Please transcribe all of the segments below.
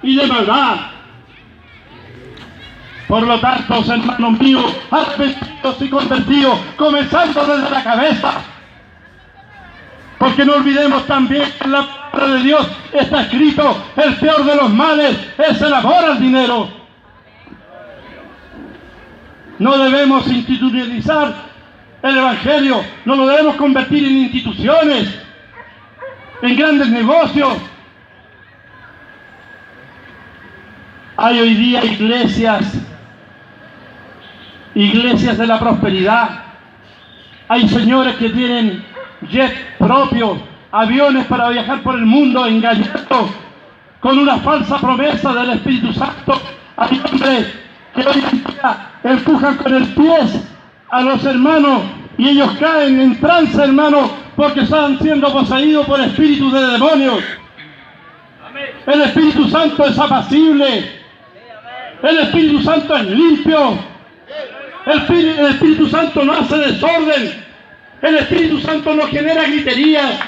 y de maldad. Por lo tanto, hermanos míos, arrepentidos y convertidos, comenzando desde la cabeza. Porque no olvidemos también que en la palabra de Dios está escrito: el peor de los males es el amor al dinero. No debemos institucionalizar el Evangelio, no lo debemos convertir en instituciones, en grandes negocios. Hay hoy día iglesias de la prosperidad. Hay señores que tienen jet propios, aviones para viajar por el mundo engañando con una falsa promesa del Espíritu Santo. Hay hombres que hoy en día empujan con el pie a los hermanos y ellos caen en trance, hermanos, porque están siendo poseídos por espíritus de demonios. El Espíritu Santo es apacible, el Espíritu Santo es limpio, el Espíritu Santo no hace desorden, el Espíritu Santo no genera griterías,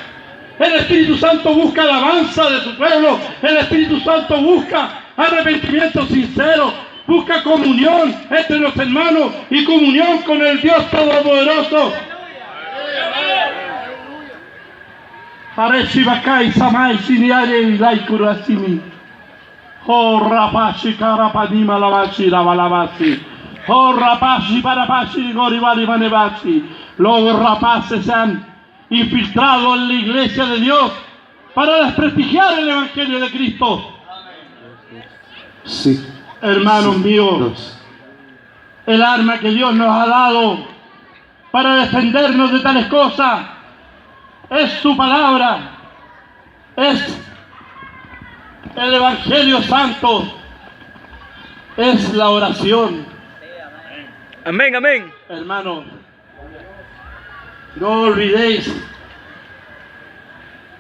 el Espíritu Santo busca alabanza de su pueblo, el Espíritu Santo busca arrepentimiento sincero, busca comunión entre los hermanos y comunión con el Dios Todopoderoso. Hareshibakai samai siniare ilaikuru asimi. Oh rapashi karapanima lavashi lavalavasi. Oh rapashi parapashi goribali manevashi. Los rapaces se han infiltrado en la iglesia de Dios para desprestigiar el Evangelio de Cristo. Sí. Hermanos míos, el arma que Dios nos ha dado para defendernos de tales cosas es su palabra, es el Evangelio Santo, es la oración. Amén, amén. Hermanos, no olvidéis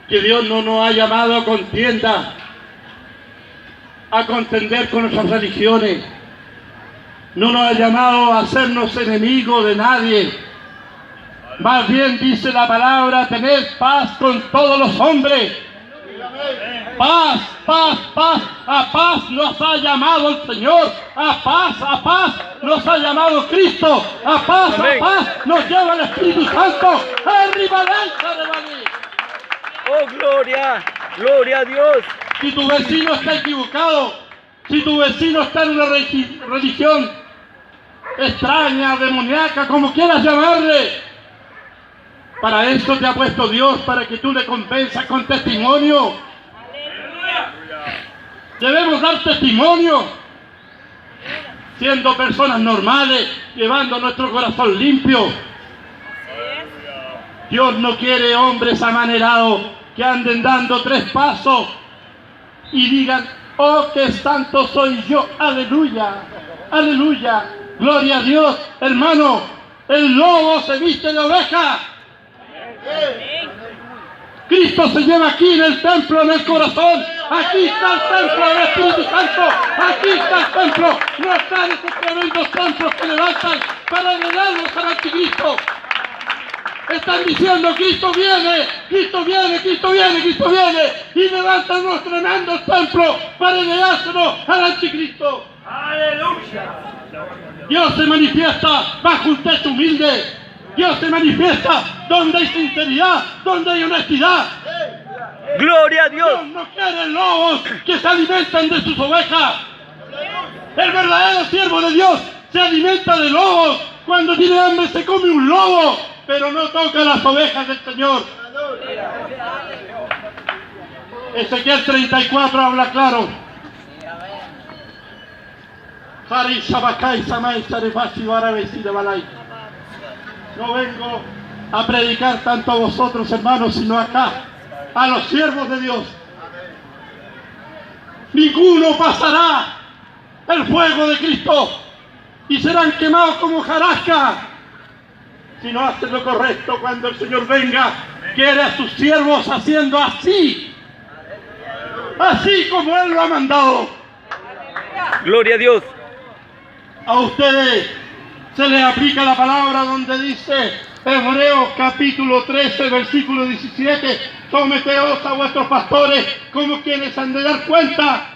que Dios no nos ha llamado a contienda, a contender con nuestras religiones. No nos ha llamado a hacernos enemigos de nadie. Más bien dice la palabra: tened paz con todos los hombres. Paz, paz, paz. A paz nos ha llamado el Señor. A paz nos ha llamado Cristo. A paz nos lleva el Espíritu Santo. ¡Arriba de Valí! Oh, gloria, gloria a Dios. Si tu vecino está equivocado, si tu vecino está en una religión extraña, demoníaca, como quieras llamarle, para esto te ha puesto Dios, para que tú le convenzas con testimonio. Debemos dar testimonio, siendo personas normales, llevando nuestro corazón limpio. Dios no quiere hombres amanerados que anden dando 3 pasos y digan: oh, qué santo soy yo, aleluya, aleluya, gloria a Dios. Hermano, el lobo se viste de oveja. Cristo se lleva aquí en el templo, en el corazón. Aquí está el templo del Espíritu Santo. Aquí está el templo. No están esos tremendos templos que levantan para agregarnos al anticristo. Están diciendo: Cristo viene, Cristo viene, Cristo viene, Cristo viene. Y levantan unos tremendos templos para agregársenos al anticristo. ¡Aleluya! Dios se manifiesta bajo un techo humilde. Dios se manifiesta donde hay sinceridad, donde hay honestidad. Gloria a Dios. Dios no quiere lobos que se alimentan de sus ovejas. El verdadero siervo de Dios se alimenta de lobos. Cuando tiene hambre se come un lobo, pero no toca las ovejas del Señor. Ezequiel 34 habla claro. No vengo a predicar tanto a vosotros, hermanos, sino acá, a los siervos de Dios. Ninguno pasará el fuego de Cristo y serán quemados como hojarasca si no hacen lo correcto. Cuando el Señor venga, quiere a sus siervos haciendo así, así como Él lo ha mandado. Gloria a Dios. A ustedes se les aplica la palabra donde dice Hebreos capítulo 13 versículo 17: someteos a vuestros pastores como quienes han de dar cuenta